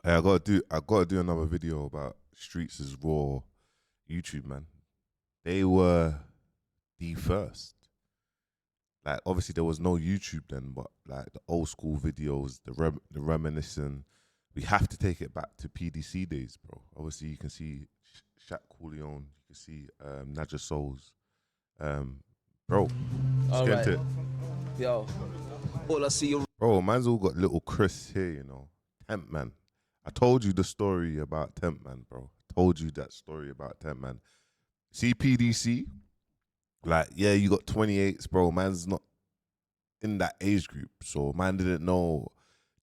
Hey, I gotta do another video about Streets is Raw YouTube, man. They were the first. Like, obviously there was no YouTube then, but like the old school videos, the reminiscing, we have to take it back to PDC days, bro. Obviously you can see Shaq Coolion, you can see Nadja Souls. Um, bro, let's All get right, into it. yo. All I see you. Bro, man's all got little Chris here, Temp man. I told you the story about Temp man, bro. I told you that story about Temp man. See PDC, like, yeah, you got 28s, bro. Man's not in that age group. So man didn't know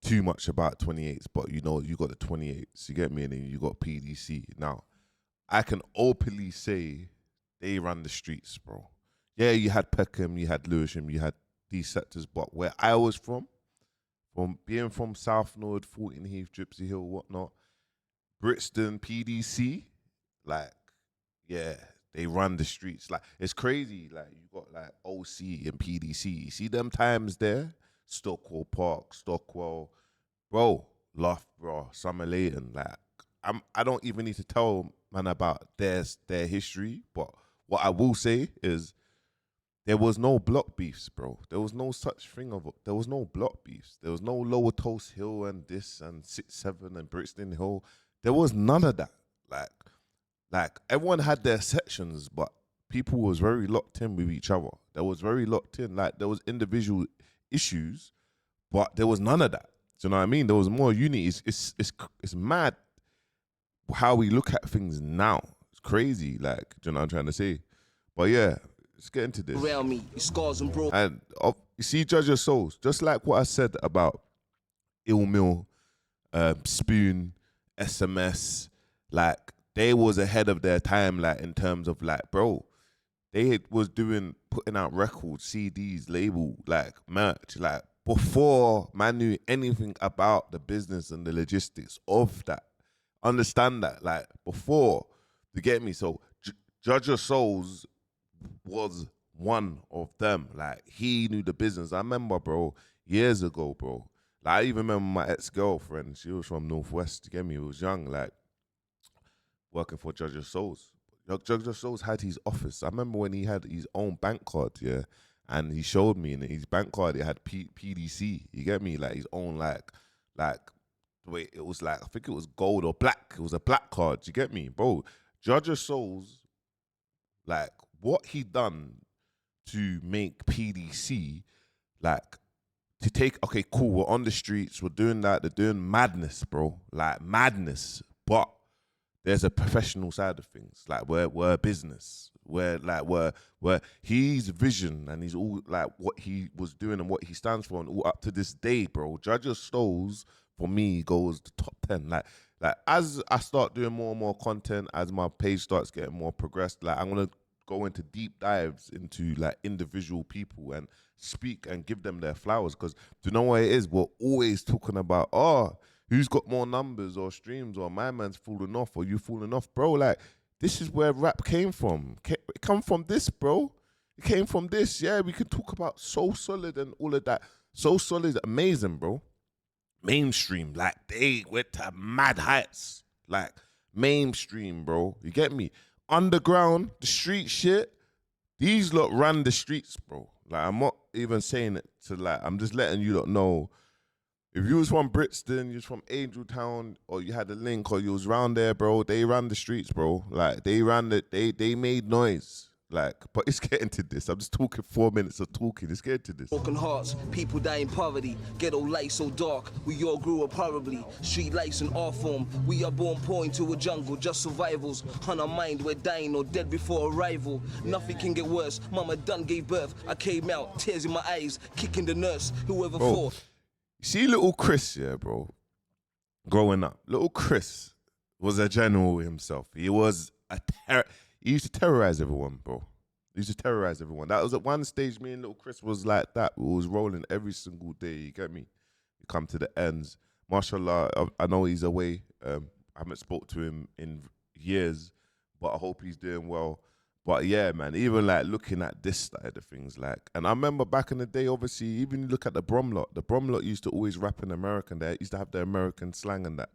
too much about 28s, but you got the 28s, you get me? And then you got PDC. Now, I can openly say they run the streets, bro. Yeah, you had Peckham, you had Lewisham, you had these sectors, but where I was from being from South Nord, Fulton Heath, Gypsy Hill, whatnot, Brixton, PDC, like, yeah, they run the streets. Like, it's crazy. Like, you got like OC and PDC. You see them times there? Stockwell Park, Stockwell, bro, Loughborough, Summer Leighton. Like, I don't even need to tell man about their history, but what I will say is there was no block beefs, bro. There was no such thing of there was no block beefs. There was no Lower Toast Hill and this and 6-7 and Brixton Hill. There was none of that. Like everyone had their sections, but people was very locked in with each other. There was very locked in. Like there was individual issues, but there was none of that. Do you know what I mean? There was more unity. It's mad how we look at things now. It's crazy. Like, do you know what I'm trying to say? But yeah, let's get into this. Around me, scars and bro. And you see, Judge Your Souls, just like what I said about Ill Mill, Spoon, SMS, like they was ahead of their time, like in terms of like, bro, they was putting out records, CDs, label, like merch, like before man knew anything about the business and the logistics of that. Understand that, like before, you get me? So Judge Your Souls was one of them. Like he knew the business. I remember, bro, years ago, bro. Like I even remember my ex-girlfriend. She was from Northwest. You get me? He was young, like working for Judge of Souls. Judge of Souls had his office. I remember when he had his own bank card, yeah, and he showed me, and his bank card it had PDC. You get me? Like his own, like the way it was like. I think it was gold or black. It was a black card. You get me, bro? Judge of Souls, like what he done to make PDC, like to take, okay, cool, we're on the streets, we're doing that, they're doing madness, bro, like madness, but there's a professional side of things, like we're a business, we're his vision and he's all like what he was doing and what he stands for and all up to this day, bro. Judge of Souls, for me, goes the top 10, like as I start doing more and more content, as my page starts getting more progressed, like I'm gonna go into deep dives into like individual people and speak and give them their flowers. Because do you know what it is? We're always talking about, oh, who's got more numbers or streams or my man's falling off or you falling off, bro. Like this is where rap came from. It come from this, bro. It came from this. Yeah, we could talk about So Solid and all of that. So Solid, amazing, bro. Mainstream, like they went to mad heights. Like mainstream, bro. You get me? Underground, the street shit, these lot ran the streets, bro. Like, I'm not even saying it to like, I'm just letting you lot know. If you was from Brixton, you was from Angel Town, or you had a link, or you was round there, bro, they ran the streets, bro. Like, they made noise. Like, but it's getting to this. I'm just talking 4 minutes of talking. Let's get to this. Broken hearts, people die in poverty. Ghetto light so dark, we all grew up horribly. Street lights in our form, we are born poor into a jungle, just survivals. On our mind, we're dying or dead before arrival. Nothing can get worse. Mama done gave birth. I came out, tears in my eyes, kicking the nurse. Whoever Bro, thought. you see little Chris, yeah, bro, growing up, little Chris was a general himself. He was he used to terrorize everyone, bro. He used to terrorize everyone. That was at one stage, me and little Chris was like that. We was rolling every single day, you get me? We come to the ends. Mashallah, I know he's away. I haven't spoke to him in years, but I hope he's doing well. But yeah, man, even like looking at this side of things, like, and I remember back in the day, obviously, even you look at the Brom lot used to always rap in American. They used to have the American slang and that.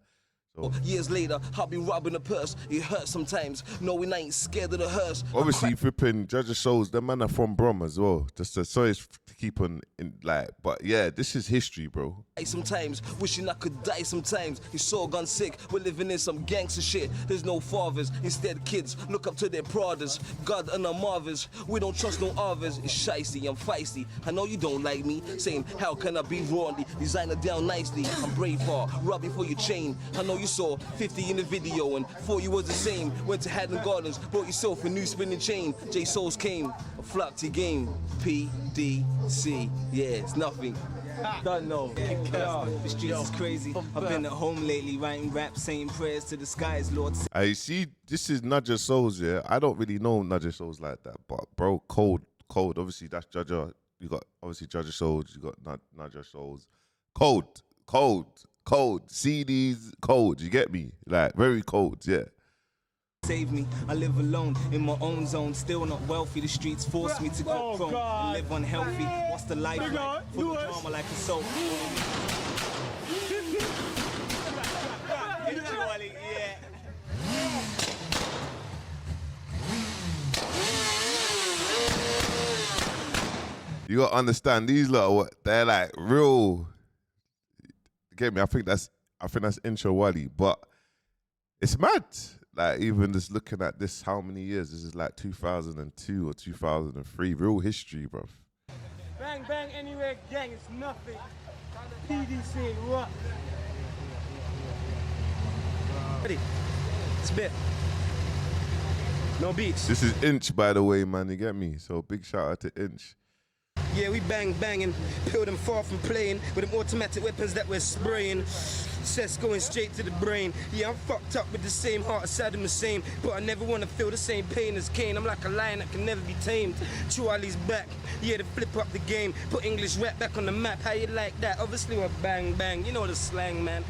So Years later, I'll be robbing a purse. It hurts sometimes. No, we ain't scared of the hearse. obviously, flipping judges shows, them man are from Brom as well. Just to, sorry to keep on in like, but yeah, this is history, bro. Sometimes, wishing I could die sometimes. You're so gone sick, we're living in some gangster shit. There's no fathers, instead kids look up to their brothers. God and our mothers, we don't trust no others. It's shicey, I'm feisty. I know you don't like me, saying how can I be rawly? Designer down nicely, I'm Braveheart, robbing for your chain. I know you saw 50 in the video and thought you was the same. Went to Haddon Gardens, bought yourself a new spinning chain. J Souls came, a flock to your game. PDC, yeah, it's nothing. Don't know. The streets is crazy. I've been at home lately writing raps, saying prayers to the skies, Lord. I see. This is not just souls, yeah. I don't really know not just souls like that, but bro, cold. Obviously, that's Judger. You got obviously Judger souls. You got not just souls. Cold. CDs, cold. You get me? Like very cold, yeah. Save me, I live alone in my own zone, still not wealthy. The streets force me to go prone and live unhealthy. What's the life like? Full of drama like a soul. You gotta understand these lot. They're like real. Get me? I think that's intro Wally, but it's mad. Like even just looking at this, how many years? This is like 2002 or 2003. Real history, bro. Bang bang anywhere gang, it's nothing. PDC, what? Ready? It's a bit. No beats. This is Inch, by the way, man. You get me? So big shout out to Inch. Yeah, we banging, peel them far from playing with them automatic weapons that we're spraying. Cess going straight to the brain. Yeah, I'm fucked up with the same heart as Saddam Hussein, but I never want to feel the same pain as Kane. I'm like a lion that can never be tamed. Charlie's back. Yeah, to flip up the game, put English rap back on the map. How you like that? Obviously we're bang. You know the slang, man.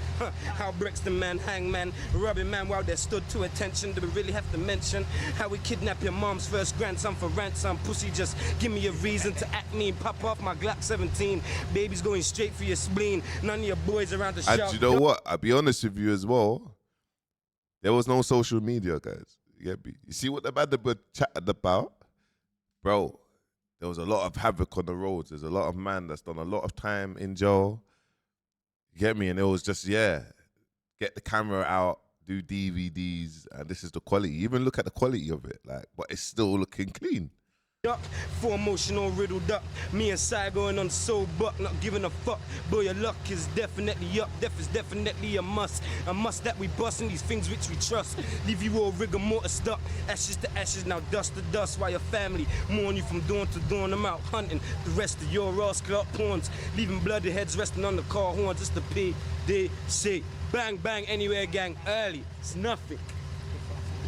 How Brixton man, hang man, robbing man while they stood to attention. Do we really have to mention how we kidnap your mom's first grandson for ransom? Pussy, just give me a reason to act mean. Pop off my Glock 17. Baby's going straight for your spleen. None of your boys around the shop. And you know what? I'll be honest with you as well. There was no social media, guys. You get me? You see what the man were chatting about? Bro, there was a lot of havoc on the roads. There's a lot of man that's done a lot of time in jail. You get me? And it was just, yeah, get the camera out, do DVDs, and this is the quality. Even look at the quality of it, like, but it's still looking clean. For emotional riddled up. Me and Sai going on the soul buck, not giving a fuck. Boy, your luck is definitely up. Death is definitely a must. A must that we bustin' these things which we trust. Leave you all rigor mortar stuck. Ashes to ashes, now dust to dust. While your family mourn you from dawn to dawn. I'm out hunting the rest of your raw scalp pawns. Leaving bloody heads resting on the car horns. It's the PDC. Bang, bang, anywhere gang. Early. It's nothing.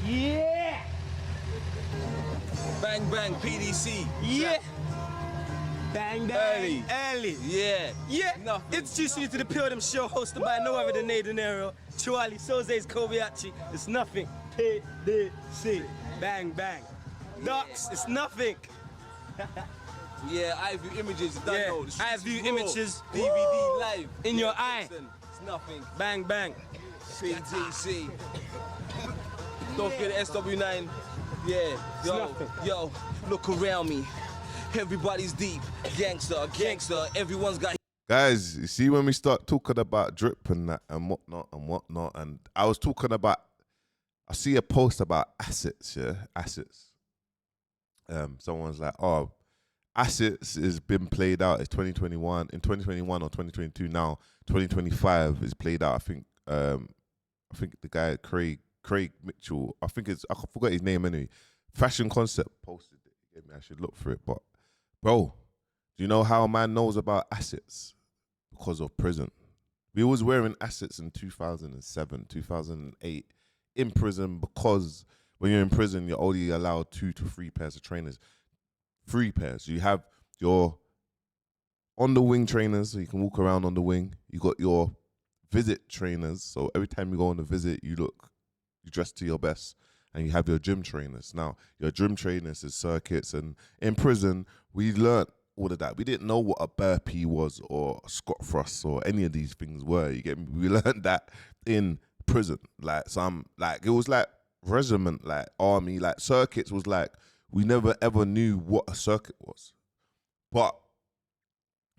Yeah! Bang bang, PDC. Yeah. Bang bang. Early. Yeah. Yeah. Nothing. Introducing you to the Pure Them Show, hosted by no other than Nathan Nero, Charlie, Soze's Kobayashi. It's nothing. PDC. Bang bang. Ducks. It's nothing. Yeah, I view images. Yeah. Know. I view images. DVD live. In your eye. It's nothing. Bang bang. PDC. Don't forget the SW9. Yeah, yo, look around me. Everybody's deep. Gangster, everyone's got. Guys, you see when we start talking about drip and that and whatnot, and I was talking about, I see a post about assets, yeah, assets. Someone's like, oh, assets has been played out. It's 2021, in 2021 or 2022 now. 2025 is played out. I think the guy Craig Mitchell, I forgot his name anyway. Fashion Concept posted it. I should look for it. But bro, do you know how a man knows about assets? Because of prison. We was wearing assets in 2007, 2008 in prison, because when you're in prison, you're only allowed 2 to 3 pairs of trainers. 3 pairs. You have your on the wing trainers, so you can walk around on the wing. You got your visit trainers, so every time you go on a visit, you dress to your best, and you have your gym trainers. Now, your gym trainers is circuits, and in prison, we learnt all of that. We didn't know what a burpee was or a squat thrust or any of these things were. You get me? We learned that in prison, like some, like it was like regiment, like army, like circuits was like, we never ever knew what a circuit was. But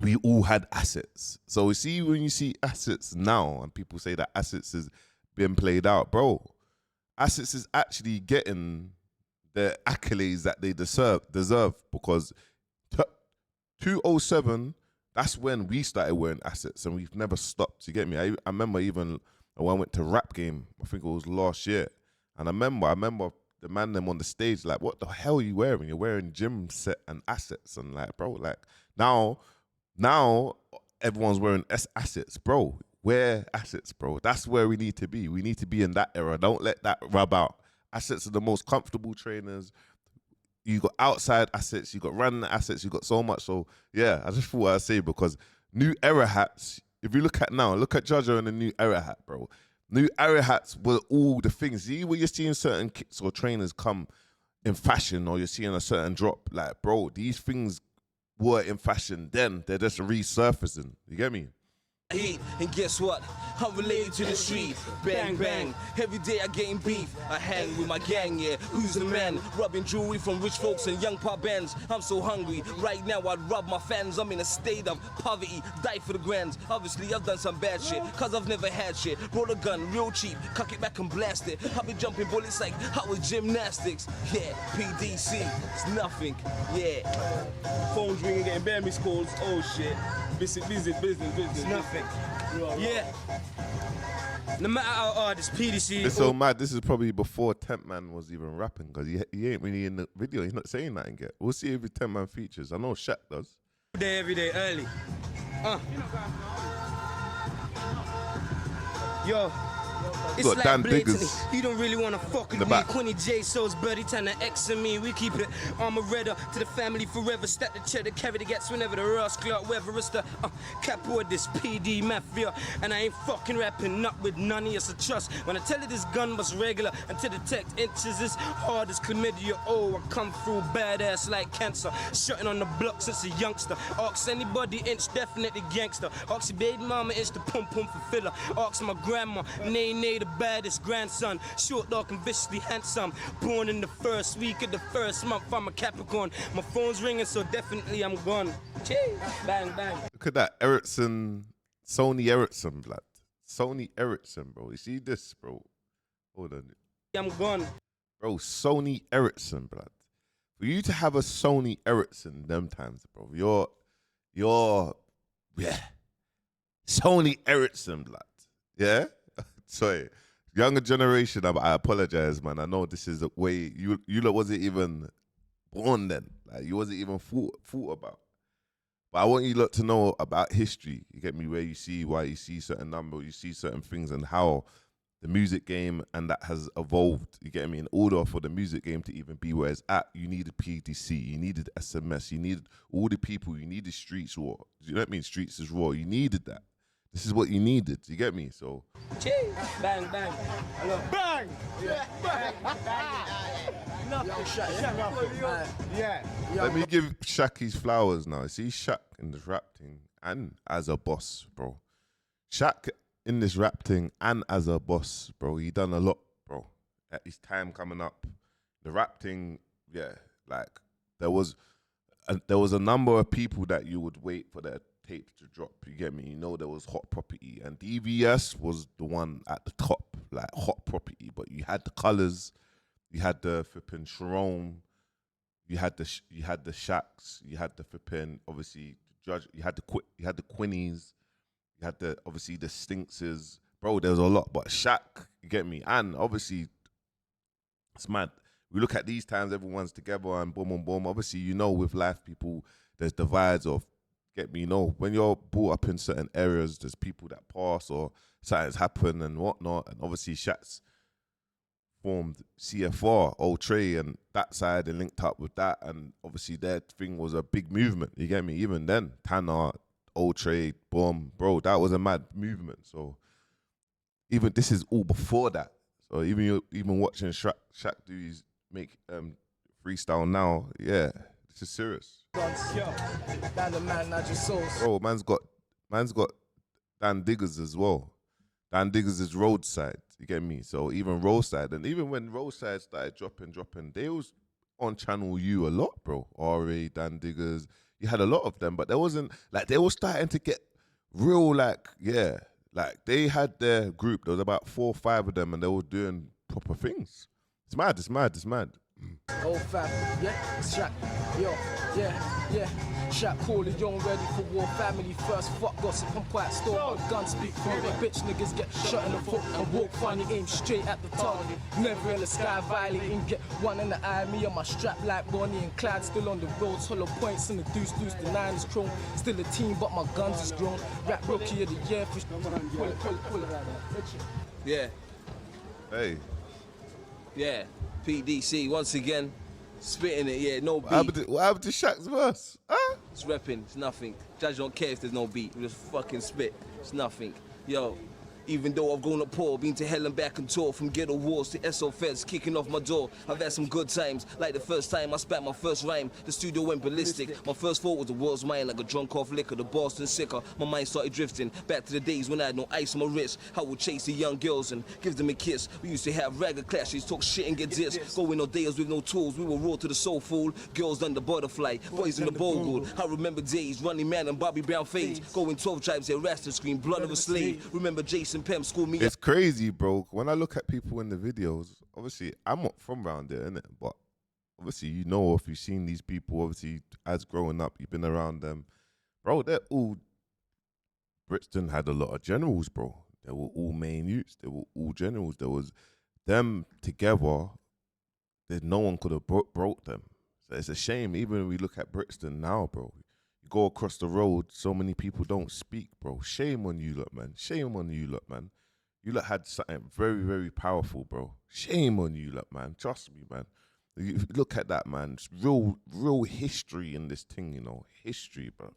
we all had assets. So you see, when you see assets now and people say that assets is being played out, bro, assets is actually getting the accolades that they deserve because 2007, that's when we started wearing assets and we've never stopped. You get me? I remember even when I went to rap game, I think it was last year, and I remember the man them on the stage like, what the hell are you wearing? You're wearing gym set and assets, and like, bro, like now everyone's wearing assets, bro. Wear assets, bro. That's where we need to be. We need to be in that era. Don't let that rub out. Assets are the most comfortable trainers. You got outside assets, you got running assets, you got so much. So yeah, I just thought I'd say, because new era hats, if you look at now, look at Jaja and the new era hat, bro. New era hats were all the things. See, when you're seeing certain kits or trainers come in fashion, or you're seeing a certain drop, like, bro, these things were in fashion then. They're just resurfacing. You get me? Heat, and guess what? I'm related to the street. Bang, bang. Every day I gain beef. I hang with my gang, yeah. Who's the man? Rubbing jewelry from rich folks and young pop bands. I'm so hungry. Right now I'd rob my fans. I'm in a state of poverty. Die for the grands. Obviously I've done some bad shit, cause I've never had shit. Roll a gun real cheap. Cock it back and blast it. I've been jumping bullets like I was gymnastics. Yeah, PDC. It's nothing. Yeah. Phones ringing, getting bare missed calls. Oh shit. Business. Nothing. Yeah. No matter how hard this PDC. It's so mad. This is probably before Temp Man was even rapping, because he ain't really in the video. He's not saying nothing yet. We'll see if the Temp Man features. I know Shaq does. Every day, early. Yo. It's got like Dan blatantly, Diggers you don't really want to fuck with the me. back. Quinny J, so's birdie, turn the X and me. We keep it armor redder to the family forever. Stack the cheddar, carry the gats whenever the Ross Clark, whether it's the capo of this PD mafia. And I ain't fucking rapping up with none of you, so trust. When I tell you this gun was regular, until the tech inches as hard as chlamydia. Oh, I come through badass like cancer. Shutting on the block since a youngster. Ask anybody inch, definitely gangster. Ask your baby mama inch the pum pum for filler. Ask my grandma, nay the baddest grandson. Short, dark, and viciously handsome. Born in the first week of the first month. I'm a Capricorn. My phone's ringing, so definitely I'm gone. Cheers. Bang, bang. Look at that Ericsson, Sony Ericsson, blood. Sony Ericsson, bro. You see this, bro? Hold on. I'm gone. Bro, Sony Ericsson, blood. For you to have a Sony Ericsson them times, bro, you're yeah. Sony Ericsson, blood. Yeah? Sorry. Younger generation, I apologize, man. I know this is the way you lot wasn't even born then. Like, you wasn't even thought about. But I want you lot to know about history. You get me? Where you see why you see certain numbers, you see certain things, and how the music game and that has evolved. You get me? In order for the music game to even be where it's at, you needed PDC, you needed SMS, you needed all the people, you needed streets raw. You know what I mean? Streets is raw. You needed that. This is what you needed. You get me? So. Cheers. Bang, bang. Hello. Bang! Yeah. Bang. Let me give Shaq his flowers now. See Shaq in this rap thing and as a boss, bro. Shaq in this rap thing and as a boss, bro. He done a lot, bro. At his time coming up, the rap thing, yeah, like there was a number of people that you would wait for their tapes to drop. You get me? You know there was Hot Property, and DVS was the one at the top, like Hot Property. But you had the Colors, you had the flipping Sharon, you had the Shaqs, you had the flipping obviously Judge, you had the Quinnies, you had the obviously the Stinkses, bro. There was a lot, but Shaq, you get me? And obviously it's mad. We look at these times, everyone's together and boom, boom, boom. Obviously, you know, with life, people, there's divides of, get me, you know, when you're brought up in certain areas, there's people that pass or something's happened and whatnot. And obviously, Shaq's formed CFR, Old Trey, and that side and linked up with that. And obviously, their thing was a big movement. You get me? Even then, Tanner, Old Trey, boom, bro, that was a mad movement. So even this is all before that. So even watching Shaq do his make freestyle now, yeah, this is serious. Bro, man's got Dan Diggers as well. Dan Diggers is Roadside. You get me? So even Roadside, and even when Roadside started dropping, they was on Channel U a lot, bro. R.A., Dan Diggers. You had a lot of them, but there wasn't, like, they were starting to get real, like, yeah. Like, they had their group. There was about 4 or 5 of them, and they were doing proper things. It's mad. Old fam, yeah, Shaq, yo, yeah. Shaq calling young, ready for war, family first, fuck gossip, I'm quite store, gun speak for me, bitch niggas get shot in the foot and walk funny, aim straight at the target, never in the sky violating, get one in the eye, me on my strap like Bonnie and Clyde, still on the roads, hollow points in the deuce, the 9 is chrome, still a team but my guns is grown, rap rookie of the year, pull it. Yeah, Hey. yeah. PDC once again, spitting it. Yeah, no beat. What happened to Shaq's verse? Huh? It's repping. It's nothing. Judge don't care if there's no beat. We just fucking spit. It's nothing. Yo. Even though I've grown up poor, been to hell and back and tour, from ghetto wars to SO feds kicking off my door. I've had some good times, like the first time I spat my first rhyme, the studio went ballistic. My first thought was the world's mine, like a drunk off liquor, the Boston sicker. My mind started drifting, back to the days when I had no ice on my wrist. I would chase the young girls and give them a kiss. We used to have ragged clashes, talk shit and get dissed. Going on days with no tools, we were raw to the soul food. Girls done the butterfly, boys in the bogle. I remember days, Running Man and Bobby Brown fades. Going 12 tribes, they Rasta scream, blood of a slave. Remember Jason Pem, school me. It's crazy, bro. When I look at people in the videos, obviously, I'm not from around there, innit? But obviously, you know, if you've seen these people, obviously, as growing up, you've been around them. Bro, they're all... Brixton had a lot of generals, bro. They were all main youths. They were all generals. There was them together. There's no one could have broke them. So it's a shame. Even when we look at Brixton now, bro, you go across the road, so many people don't speak, bro. Shame on you lot, man. Shame on you lot, man. You lot had something very, very powerful, bro. Shame on you lot, man. Trust me, man. You look at that, man. It's real history in this thing, you know. History, bro.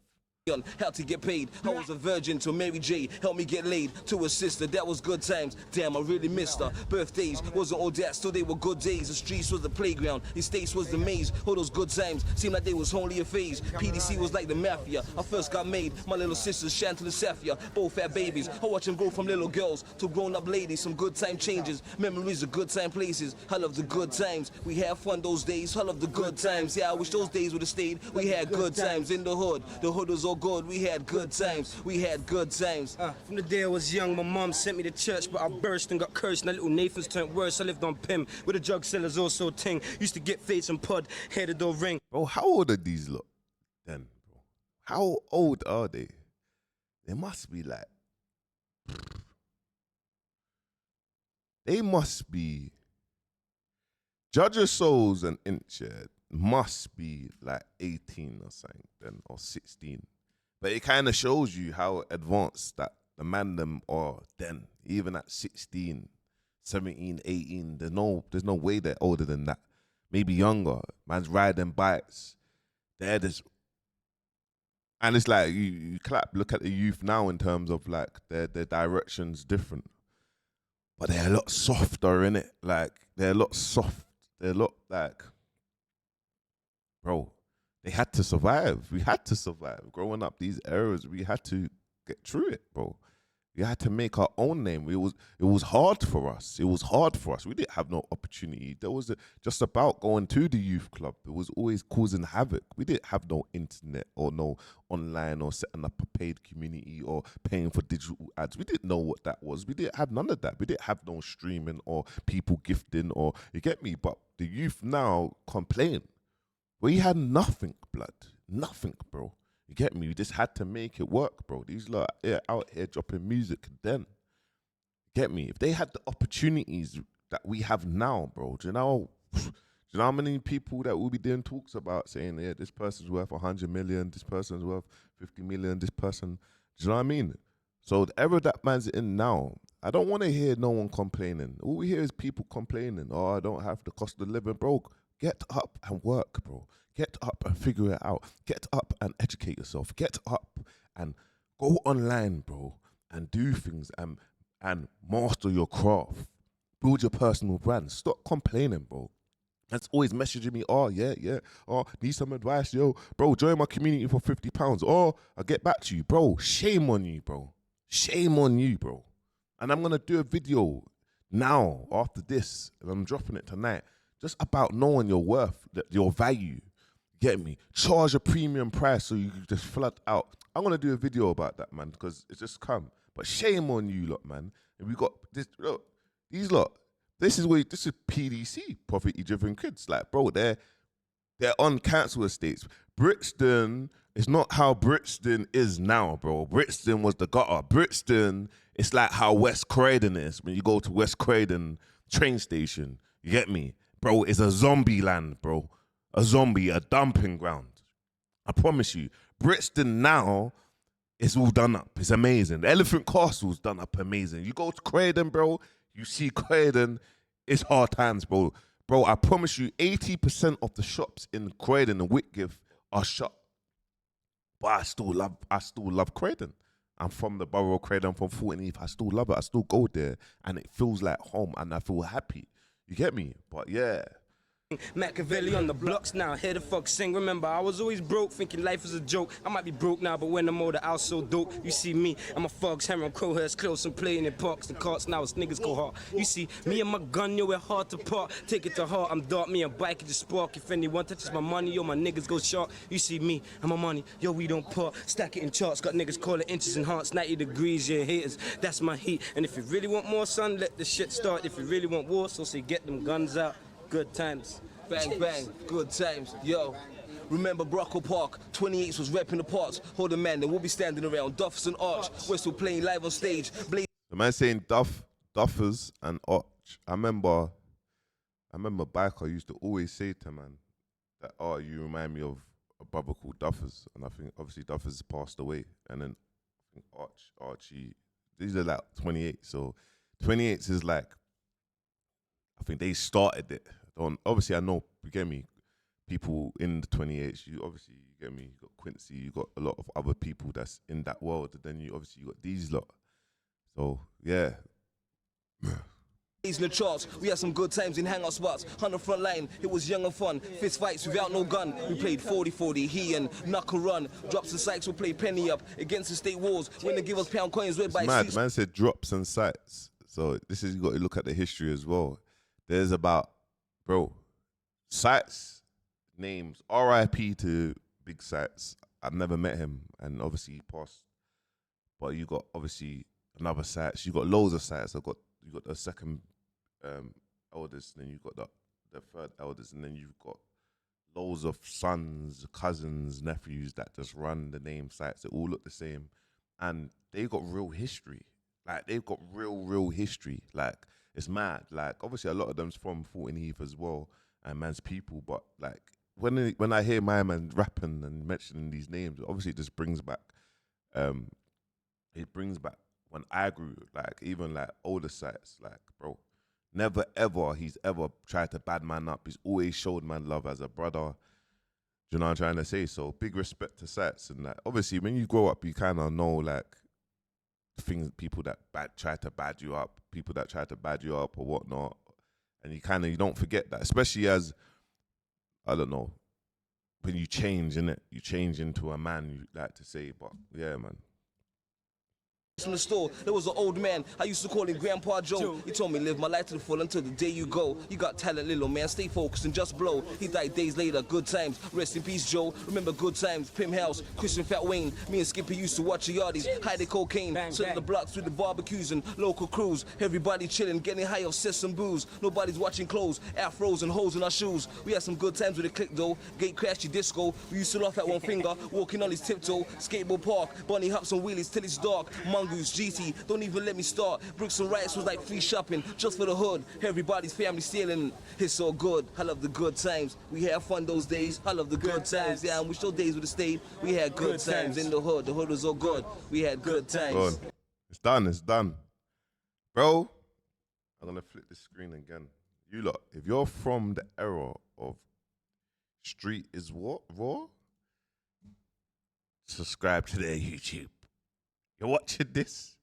How to get paid. I was a virgin till Mary J helped me get laid. To a sister, that was good times. Damn, I really missed her. Birthdays wasn't all that, still they were good days. The streets was the playground, the estates was the maze. All those good times seemed like they was only a phase. PDC was like the mafia. I first got made. My little sisters, Chantal and Safia, both had babies. I watch them grow from little girls to grown-up ladies. Some good time changes, memories of good time places. I love the good times. We had fun those days. I love the good times. Yeah, I wish those days would have stayed. We had good times in the hood. The hood was all good. We had good times. We had good times. From the day I was young, my mom sent me to church, but I burst and got cursed. And little Nathan's turned worse. I lived on Pim, with the drug sellers also ting. Used to get fades and pod, headed door ring. Bro, how old are these lot then, bro? How old are they? They must be like... They must be... Judge Your Souls and Inch must be like 18 or something then, or 16. But it kind of shows you how advanced that the man them are then, even at 16, 17, 18. There's no way they're older than that. Maybe younger. Man's riding bikes. They're just... And it's like, you look at the youth now in terms of like their direction's different. But they're a lot softer, innit? Like, they're a lot soft. They're a lot like... Bro, they had to survive. We had to survive. Growing up these eras, we had to get through it, bro. We had to make our own name. It was hard for us. It was hard for us. We didn't have no opportunity. There was just about going to the youth club. It was always causing havoc. We didn't have no internet or no online or setting up a paid community or paying for digital ads. We didn't know what that was. We didn't have none of that. We didn't have no streaming or people gifting or, you get me? But the youth now complain. We had nothing, blood. Nothing, bro. You get me? We just had to make it work, bro. These lot out here dropping music then. Get me? If they had the opportunities that we have now, bro, do you know how many people that will be doing talks about saying, yeah, this person's worth 100 million, this person's worth 50 million, this person, do you know what I mean? So the era that man's in now, I don't want to hear no one complaining. All we hear is people complaining. Oh, I don't have the cost of living, bro. Get up and work, bro. Get up and figure it out. Get up and educate yourself. Get up and go online, bro, and do things and master your craft. Build your personal brand. Stop complaining, bro. That's always messaging me, oh, yeah. Oh, need some advice, yo. Bro, join my community for £50. Oh, I'll get back to you. Bro, shame on you, bro. Shame on you, bro. And I'm going to do a video now, after this, and I'm dropping it tonight, just about knowing your worth, your value. Get me? Charge a premium price so you can just flood out. I'm gonna do a video about that, man, because it's just come. But shame on you lot, man. And we got this. Look, these lot. This is PDC, poverty driven kids. Like, bro, they're on council estates. Brixton is not how Brixton is now, bro. Brixton was the gutter. Brixton, it's like how West Croydon is. When you go to West Croydon train station, you get me? Bro, it's a zombie land, bro. A zombie, a dumping ground. I promise you. Brixton now, it's all done up. It's amazing. The Elephant Castle's done up amazing. You go to Croydon, bro, you see Croydon, it's hard times, bro. Bro, I promise you, 80% of the shops in Croydon and Whitgift are shut. But I still love Croydon. I'm from the borough of Croydon, I'm from 14th. I still love it. I still go there, and it feels like home, and I feel happy. You get me? But yeah. Machiavelli on the blocks now, hear the fuck sing. Remember, I was always broke, thinking life was a joke. I might be broke now, but when I'm older, I was so dope. You see me, I'm a fox, hammer on Crowhurst close and playing in parks and carts. Now it's niggas go hard. You see, me and my gun, yo, we're hard to part. Take it to heart, I'm dark, me and bike, it just spark. If anyone touches my money, yo, my niggas go sharp. You see me, I'm a money, yo, we don't part. Stack it in charts, got niggas calling inches and hearts. 90 degrees, yeah, haters, that's my heat. And if you really want more, son, let the shit start. If you really want war, so say get them guns out. Good times. Bang, bang, good times, yo. Remember Brocco Park, 28s was repping the parts. Hold a man, then we'll be standing around Duffers and Arch. We're still playing live on stage. The man saying Duffers and Arch. I remember Biker used to always say to man that, oh, you remind me of a brother called Duffers. And I think obviously Duffers passed away. And then I think Archie, these are like 28. So 28s is like, I think they started it. Obviously, I know, you get me, people in the 28s, you get me, you got Quincy, you got a lot of other people that's in that world, and then you got these lot. So, yeah. In the charts, we had some good times in hangout spots. On the front line, it was young and fun. Fist fights without no gun. We played 40-40, he and Knuckle Run. Drops and sights, we'll play penny up against the state wars. When they give us pound coins, red by mad. Man said drops and sights. So this is, you got to look at the history as well. There's about, bro, Sights names, RIP to Big Sights. I've never met him, and obviously he passed. But you got obviously another Sights. You got loads of Sights. You got the second eldest, and then you got the third eldest, and then you've got loads of sons, cousins, nephews that just run the name Sights. They all look the same, and they got real history. Like they've got real history. Like it's mad. Like obviously a lot of them's from 14 Heath as well. And man's people, but like when I hear my man rapping and mentioning these names, obviously it just brings back, it brings back when I grew, like even like older Sights, like bro, never ever he's ever tried to bad man up. He's always showed man love as a brother. Do you know what I'm trying to say? So big respect to Sights, and like obviously when you grow up, you kind of know like people that try to bad you up, people that try to bad you up or whatnot. And you don't forget that, especially as, I don't know, when you change, innit? You change into a man, you like to say, but yeah, man. From the store, there was an old man, I used to call him Grandpa Joe. He told me live my life to the full until the day you go. You got talent, little man, stay focused and just blow. He died days later, good times, rest in peace Joe. Remember good times, Pim House, Christian Fat Wayne. Me and Skippy used to watch the yardies, hide the cocaine, sitting the blocks with the barbecues and local crews. Everybody chilling, getting high off cess and booze. Nobody's watching clothes, afros and holes in our shoes. We had some good times with the click though, gate crashy disco. We used to laugh at one finger, walking on his tiptoe. Skateboard park, bunny hops on wheelies till it's dark. Mongoose, GT, don't even let me start. Bricks and Rights was like free shopping, just for the hood. Everybody's family stealing, it's so good. I love the good times. We had fun those days. I love the good times. Yeah, I wish those days would have stayed. We had good times in the hood. The hood was all good. We had good times. Good. It's done. Bro, I'm gonna flip the screen again. You lot, if you're from the era of Street is what? Raw? Subscribe to their YouTube. You're watching this,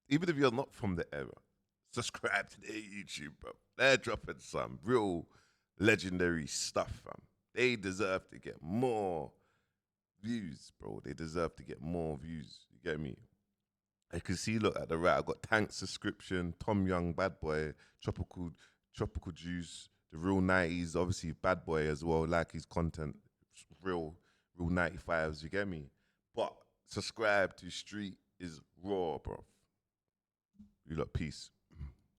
even if you're not from the era, subscribe to their YouTube, bro. They're dropping some real legendary stuff, fam. They deserve to get more views, bro. They deserve to get more views. You get me? I can see, look at the right. I got Tank subscription, Tom Young, Bad Boy, Tropical Juice, the real 90s, obviously Bad Boy as well, like his content, real 95s, you get me? But subscribe to Street is raw, bro. You lot, peace.